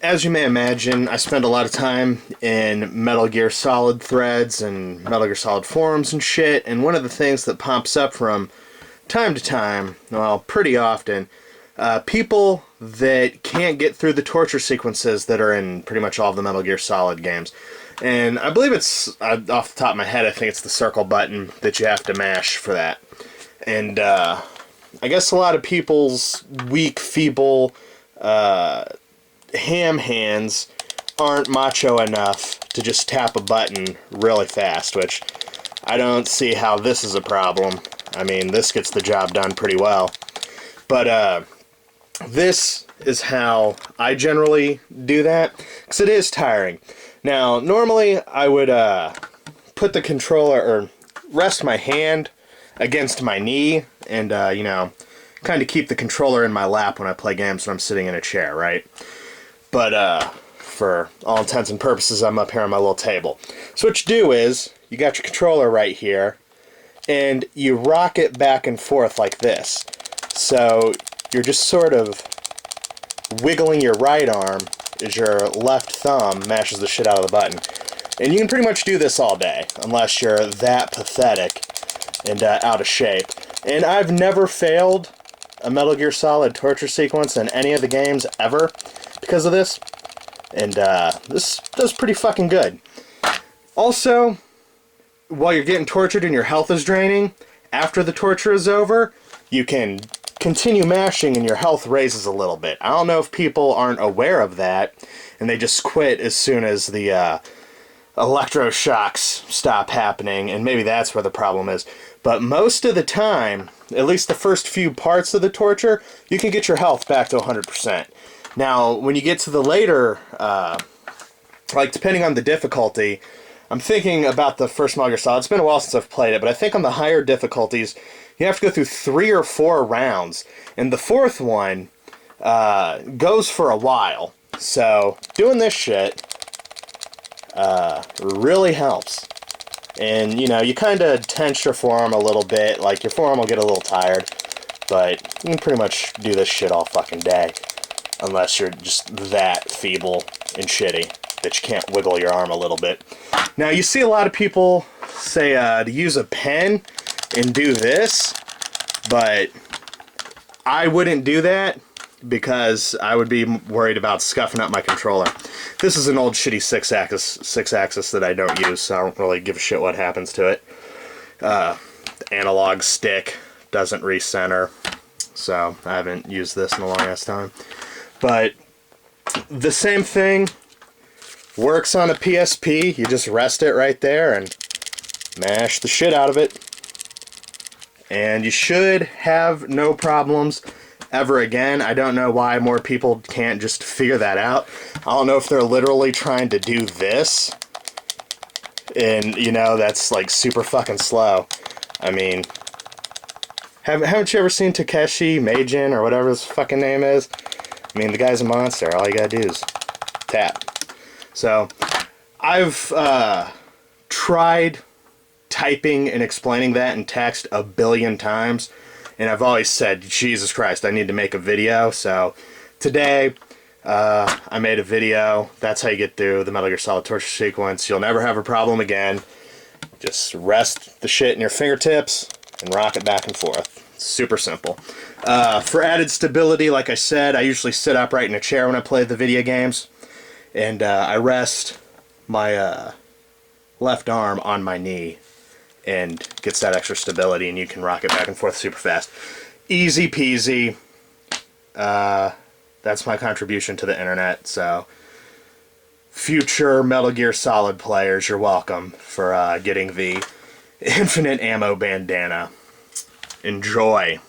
as you may imagine, I spend a lot of time in Metal Gear Solid threads and Metal Gear Solid forums and shit, and one of the things that pops up from time to time, well, pretty often, people that can't get through the torture sequences that are in pretty much all of the Metal Gear Solid games. And I believe it's, off the top of my head, I think it's the circle button that you have to mash for that. And I guess a lot of people's weak, feeble, ham hands aren't macho enough to just tap a button really fast, which I don't see how this is a problem. I mean, this gets the job done pretty well. But this is how I generally do that, because it is tiring. Now, normally I would put the controller, or rest my hand against my knee, and, you know, kind of keep the controller in my lap when I play games when I'm sitting in a chair, right? But, for all intents and purposes, I'm up here on my little table. So what you do is, you got your controller right here, and you rock it back and forth like this. So, you're just sort of wiggling your right arm as your left thumb mashes the shit out of the button. And you can pretty much do this all day, unless you're that pathetic and out of shape. And I've never failed a Metal Gear Solid torture sequence in any of the games ever because of this. And this does pretty fucking good. Also, while you're getting tortured and your health is draining, after the torture is over, you can continue mashing and your health raises a little bit. I don't know if people aren't aware of that and they just quit as soon as the electroshocks stop happening, and maybe that's where the problem is. But most of the time, at least the first few parts of the torture, you can get your health back to 100%. Now, when you get to the later, like depending on the difficulty, I'm thinking about the first Metal Gear Solid. It's been a while since I've played it, but I think on the higher difficulties, you have to go through 3 or 4 rounds. And the 4th one goes for a while. So, doing this shit really helps. And, you know, you kind of tense your forearm a little bit. Like, your forearm will get a little tired. But you can pretty much do this shit all fucking day. Unless you're just that feeble and shitty that you can't wiggle your arm a little bit. Now, you see a lot of people say to use a pen and do this, but I wouldn't do that because I would be worried about scuffing up my controller. This is an old shitty 6-axis that I don't use, so I don't really give a shit what happens to it. The analog stick doesn't recenter, so I haven't used this in a long ass time. But the same thing works on a PSP. You just rest it right there and mash the shit out of it. And you should have no problems ever again. I don't know why more people can't just figure that out. I don't know if they're literally trying to do this. And, you know, that's like super fucking slow. I mean, haven't you ever seen Takeshi Meijin or whatever his fucking name is? I mean, the guy's a monster. All you gotta do is tap. So, I've tried typing and explaining that in text a billion times, and I've always said, Jesus Christ, I need to make a video. So, today, I made a video. That's how you get through the Metal Gear Solid torture sequence. You'll never have a problem again. Just rest the shit in your fingertips and rock it back and forth. Super simple. For added stability, like I said, I usually sit upright in a chair when I play the video games. And I rest my left arm on my knee and gets that extra stability, and you can rock it back and forth super fast. Easy peasy. That's my contribution to the internet. So, future Metal Gear Solid players, you're welcome for getting the infinite ammo bandana. Enjoy.